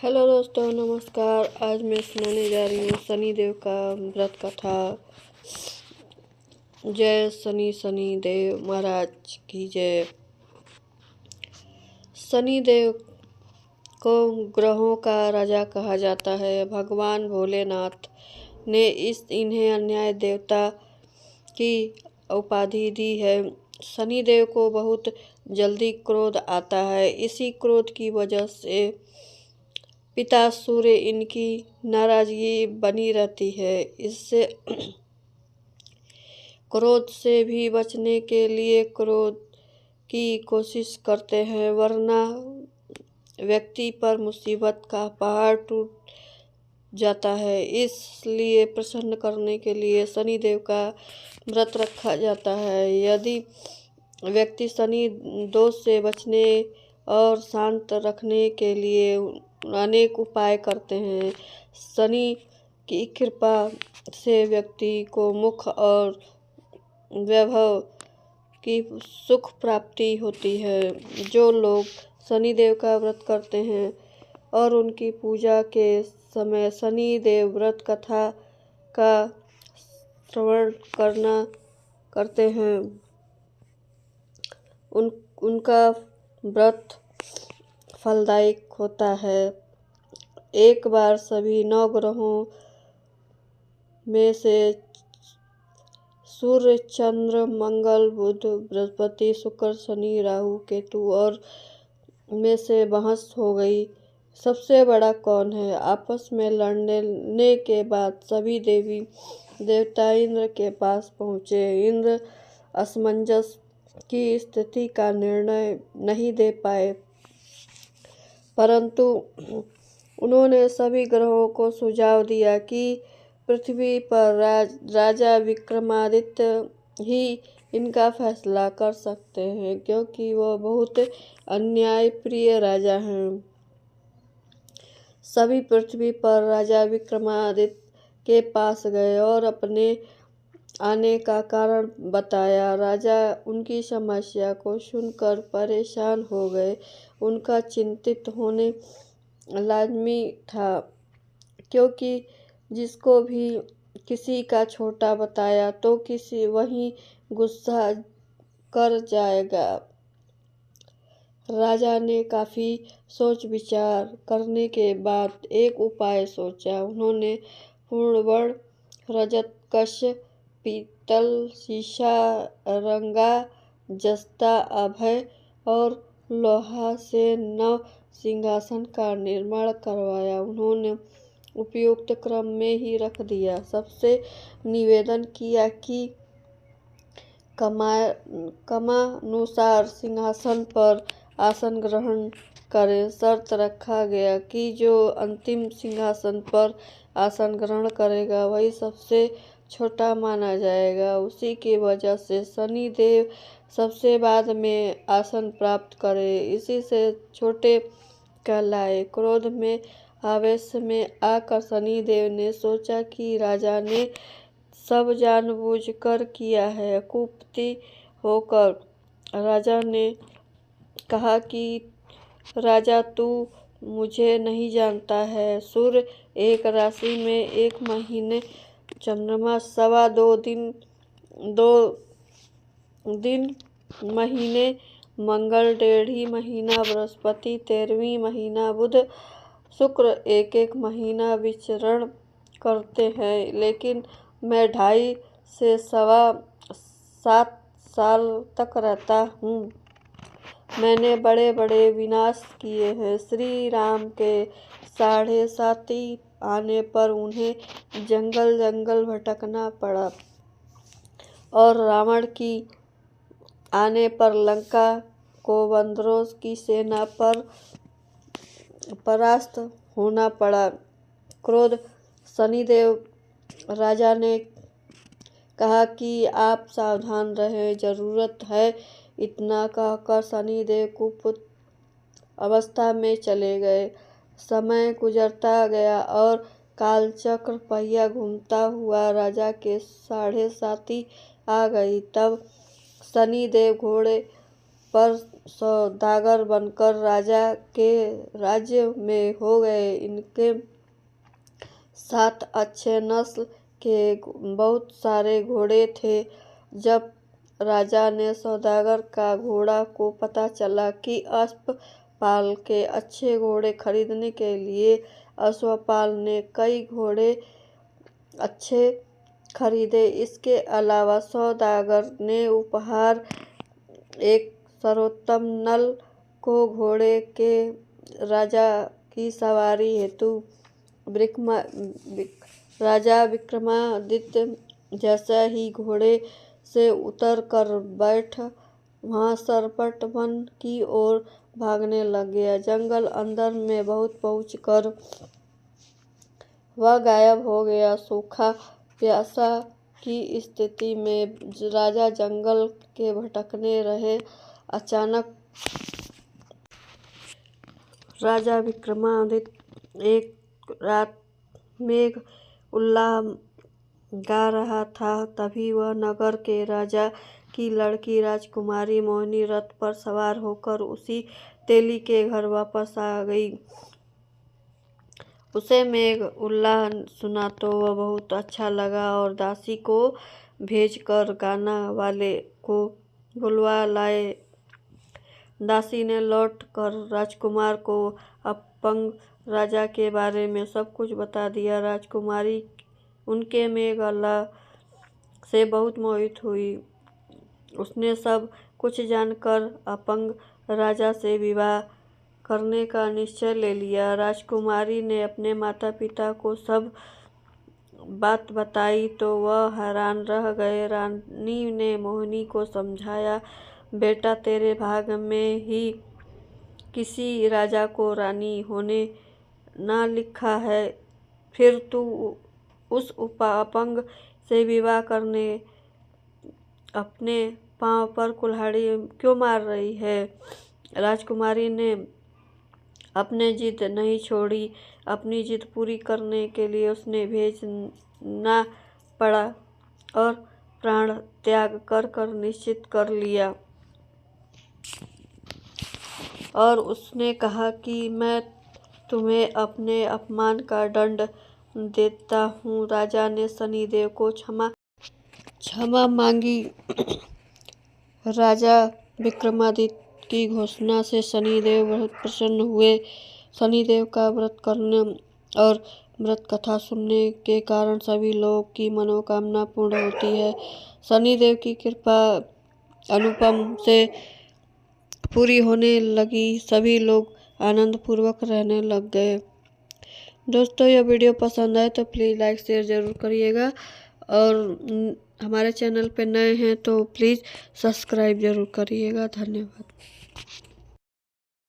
Hello दोस्तों, नमस्कार। आज मैं सुनाने जा रही हूँ शनिदेव का व्रत कथा। जय शनि देव महाराज की जय। शनिदेव को ग्रहों का राजा कहा जाता है। भगवान भोलेनाथ ने इन्हें अन्याय देवता की उपाधि दी है। शनिदेव को बहुत जल्दी क्रोध आता है। इसी क्रोध की वजह से पिता सूर्य इनकी नाराजगी बनी रहती है। इससे क्रोध से भी बचने के लिए क्रोध की कोशिश करते हैं, वरना व्यक्ति पर मुसीबत का पहाड़ टूट जाता है। इसलिए प्रसन्न करने के लिए शनिदेव का व्रत रखा जाता है। यदि व्यक्ति शनि दोष से बचने और शांत रखने के लिए अनेक उपाय करते हैं। शनि की कृपा से व्यक्ति को मुख और वैभव की सुख प्राप्ति होती है। जो लोग शनिदेव का व्रत करते हैं और उनकी पूजा के समय शनिदेव व्रत कथा का श्रवण करते हैं, उनका व्रत फलदायक होता है। एक बार सभी 9 ग्रहों में से सूर्य, चंद्र, मंगल, बुध, बृहस्पति, शुक्र, शनि, राहु, केतु और में से बहस हो गई। सबसे बड़ा कौन है? आपस में लड़ने के बाद सभी देवी देवता इंद्र के पास पहुँचे। इंद्र असमंजस की स्थिति का निर्णय नहीं दे पाए, परंतु उन्होंने सभी ग्रहों को सुझाव दिया कि पृथ्वी पर राजा विक्रमादित्य ही इनका फैसला कर सकते हैं, क्योंकि वह बहुत अन्यायप्रिय राजा हैं। सभी पृथ्वी पर राजा विक्रमादित्य के पास गए और अपने आने का कारण बताया। राजा उनकी समस्या को सुनकर परेशान हो गए। उनका चिंतित होने लाजमी था, क्योंकि जिसको भी किसी का छोटा बताया तो किसी वही गुस्सा कर जाएगा। राजा ने काफी सोच विचार करने के बाद एक उपाय सोचा। उन्होंने पूर्णवर्ण, रजत, कश्य, पीतल, सीसा, रंगा, जस्ता, अभय और लोहा से 9 सिंहासन का निर्माण करवाया। उन्होंने उपयुक्त क्रम में ही रख दिया। सबसे निवेदन किया कि क्रमानुसार सिंहासन पर आसन ग्रहण करें। शर्त रखा गया कि जो अंतिम सिंहासन पर आसन ग्रहण करेगा वही सबसे छोटा माना जाएगा। उसी की वजह से शनिदेव सबसे बाद में आसन प्राप्त करे, इसी से छोटे कहलाए। क्रोध में आवेश में आकर शनिदेव ने सोचा कि राजा ने सब जानबूझकर किया है। कुपित होकर राजा ने कहा कि राजा, तू मुझे नहीं जानता है। सूर्य एक राशि में 1 महीने, चंद्रमा 2.25 दिन महीने, मंगल 1.5 महीना, बृहस्पति 13वां महीना, बुध, शुक्र 1 महीना विचरण करते हैं, लेकिन मैं 2.5 से 7.25 साल तक रहता हूँ। मैंने बड़े बड़े विनाश किए हैं। श्री राम के 7.5 आने पर उन्हें जंगल जंगल भटकना पड़ा और रावण की आने पर लंका को बंदरों की सेना पर परास्त होना पड़ा। क्रोध शनिदेव राजा ने कहा कि आप सावधान रहें, जरूरत है। इतना कहकर शनिदेव कुपित अवस्था में चले गए। समय गुजरता गया और कालचक्र पहिया घूमता हुआ राजा के 7.5 आ गई। तब शनिदेव घोड़े पर सौदागर बनकर राजा के राज्य में हो गए। इनके साथ अच्छे नस्ल के बहुत सारे घोड़े थे। जब राजा ने सौदागर का घोड़ा को पता चला कि अश्वपाल के अच्छे घोड़े खरीदने के लिए अश्वपाल ने कई घोड़े अच्छे खरीदे। इसके अलावा सौदागर ने उपहार एक सर्वोत्तम नल को घोड़े के राजा की सवारी हेतु राजा विक्रमादित्य जैसा ही घोड़े से उतर कर बैठ वहां सरपट वन की ओर भागने लग गया। जंगल अंदर में बहुत पहुंचकर वह गायब हो गया। सूखा प्यासा की स्थिति में राजा जंगल के भटकने रहे। अचानक राजा विक्रमादित्य एक रात मेघ उल्लाह गा रहा था। तभी वह नगर के राजा की लड़की राजकुमारी मोहिनी रथ पर सवार होकर उसी तेली के घर वापस आ गई। उसे मेघ उल्लाह सुना तो वह बहुत अच्छा लगा और दासी को भेजकर गाना वाले को बुलवा लाए। दासी ने लौट कर राजकुमार को अपंग राजा के बारे में सब कुछ बता दिया। राजकुमारी उनके मेघ उल्लाह से बहुत मोहित हुई। उसने सब कुछ जानकर अपंग राजा से विवाह करने का निश्चय ले लिया। राजकुमारी ने अपने माता पिता को सब बात बताई तो वह हैरान रह गए। रानी ने मोहिनी को समझाया, बेटा तेरे भाग में ही किसी राजा को रानी होने ना लिखा है, फिर तू उस अपंग से विवाह करने अपने पांव पर कुल्हाड़ी क्यों मार रही है। राजकुमारी ने अपनी जिद नहीं छोड़ी। अपनी जिद पूरी करने के लिए उसने भेजना पड़ा और प्राण त्याग कर निश्चित कर लिया। और उसने कहा कि मैं तुम्हें अपने अपमान का दंड देता हूँ। राजा ने शनिदेव को क्षमा मांगी। राजा विक्रमादित्य की घोषणा से शनिदेव बहुत प्रसन्न हुए। शनिदेव का व्रत करने और व्रत कथा सुनने के कारण सभी लोगों की मनोकामना पूर्ण होती है। शनिदेव की कृपा अनुपम से पूरी होने लगी। सभी लोग आनंद पूर्वक रहने लग गए। दोस्तों, यह वीडियो पसंद आए तो प्लीज़ लाइक शेयर ज़रूर करिएगा और हमारे चैनल पे नए हैं तो प्लीज़ सब्सक्राइब ज़रूर करिएगा। धन्यवाद।